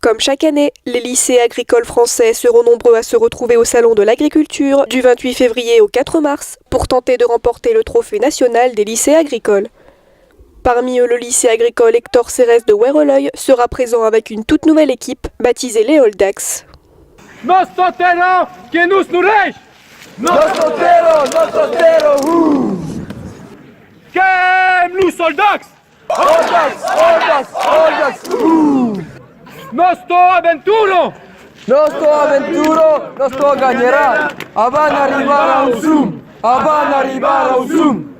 Comme chaque année, les lycées agricoles français seront nombreux à se retrouver au Salon de l'Agriculture du 28 février au 4 mars pour tenter de remporter le trophée national des lycées agricoles. Parmi eux, le lycée agricole Hector Cérès de Werreleuil sera présent avec une toute nouvelle équipe baptisée les All Ducks. Nostro terro que nous nourrit. Nostro terro, que nous All Ducks. All Ducks, Nostro aventuro, nostro ganierà. Avant arrivare au zoom.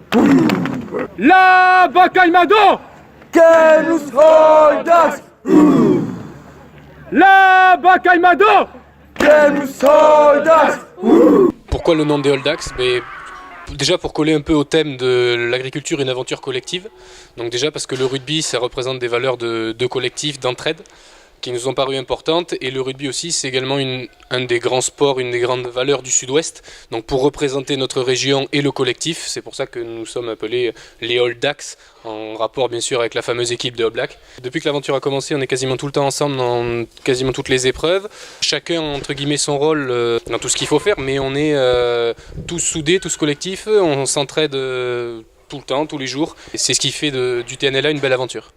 La Bacaimado, que nous All Ducks. La Bacaimado, que nous All Ducks. Pourquoi le nom des All Ducks? Déjà pour coller un peu au thème de l'agriculture, une aventure collective. Donc déjà parce que le rugby, ça représente des valeurs de collectif, d'entraide, qui nous ont paru importantes. Et le rugby aussi, c'est également un des grands sports, une des grandes valeurs du Sud-Ouest. Donc pour représenter notre région et le collectif, c'est pour ça que nous sommes appelés les All Ducks, en rapport bien sûr avec la fameuse équipe de All Blacks. Depuis que l'aventure a commencé, on est quasiment tout le temps ensemble dans quasiment toutes les épreuves. Chacun entre guillemets son rôle dans tout ce qu'il faut faire, mais on est tous soudés, tous collectifs, on s'entraide tout le temps, tous les jours. Et c'est ce qui fait du TNLA une belle aventure.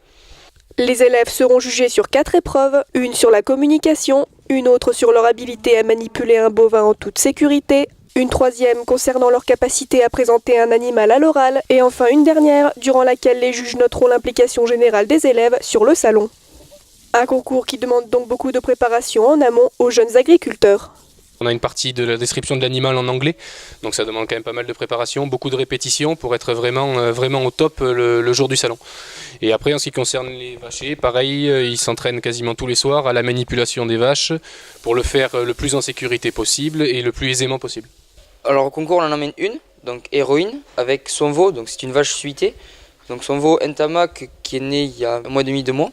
Les élèves seront jugés sur 4 épreuves, une sur la communication, une autre sur leur habilité à manipuler un bovin en toute sécurité, une troisième concernant leur capacité à présenter un animal à l'oral, et enfin une dernière durant laquelle les juges noteront l'implication générale des élèves sur le salon. Un concours qui demande donc beaucoup de préparation en amont aux jeunes agriculteurs. On a une partie de la description de l'animal en anglais, donc ça demande quand même pas mal de préparation, beaucoup de répétitions pour être vraiment au top le jour du salon. Et après, en ce qui concerne les vachers, pareil, ils s'entraînent quasiment tous les soirs à la manipulation des vaches pour le faire le plus en sécurité possible et le plus aisément possible. Alors au concours, on en emmène une, donc héroïne, avec son veau, donc c'est une vache suitée. Donc son veau Ntamak qui est né il y a 1 mois et demi, 2 mois.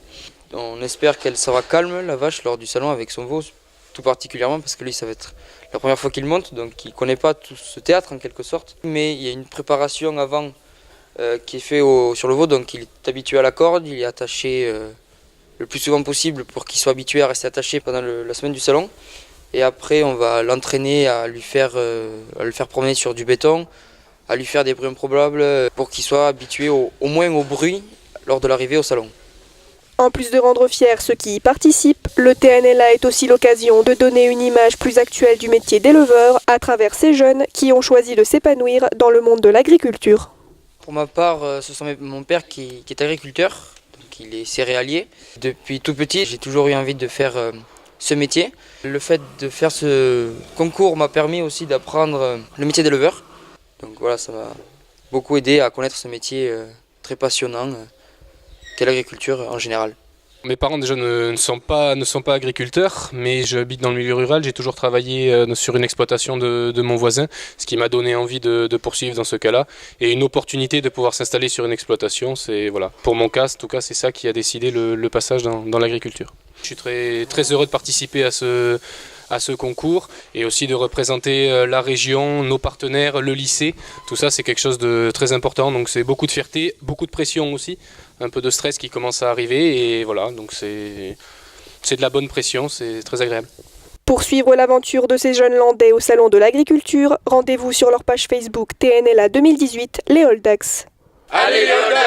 On espère qu'elle sera calme, la vache, lors du salon avec son veau. Tout particulièrement parce que lui ça va être la première fois qu'il monte, donc il ne connaît pas tout ce théâtre en quelque sorte. Mais il y a une préparation avant qui est faite sur le veau, donc il est habitué à la corde, il est attaché le plus souvent possible pour qu'il soit habitué à rester attaché pendant la semaine du salon. Et après on va l'entraîner à le faire promener sur du béton, à lui faire des bruits improbables pour qu'il soit habitué au moins au bruit lors de l'arrivée au salon. En plus de rendre fiers ceux qui y participent, le TNLA est aussi l'occasion de donner une image plus actuelle du métier d'éleveur à travers ces jeunes qui ont choisi de s'épanouir dans le monde de l'agriculture. Pour ma part, ce sont mon père qui est agriculteur, donc il est céréalier. Depuis tout petit, j'ai toujours eu envie de faire ce métier. Le fait de faire ce concours m'a permis aussi d'apprendre le métier d'éleveur. Donc voilà, ça m'a beaucoup aidé à connaître ce métier très passionnant. Qu'est l'agriculture en général. Mes parents déjà ne sont pas agriculteurs, mais j'habite dans le milieu rural, j'ai toujours travaillé sur une exploitation de mon voisin, ce qui m'a donné envie de poursuivre dans ce cas-là, et une opportunité de pouvoir s'installer sur une exploitation, c'est voilà. Pour mon cas, en tout cas, c'est ça qui a décidé le passage dans l'agriculture. Je suis très heureux de participer à ce concours et aussi de représenter la région, nos partenaires, le lycée. Tout ça, c'est quelque chose de très important, donc c'est beaucoup de fierté, beaucoup de pression aussi, un peu de stress qui commence à arriver et voilà, donc c'est de la bonne pression, c'est très agréable. Pour suivre l'aventure de ces jeunes landais au Salon de l'Agriculture, rendez-vous sur leur page Facebook TNLA 2018, les All Ducks. Allez les All Ducks!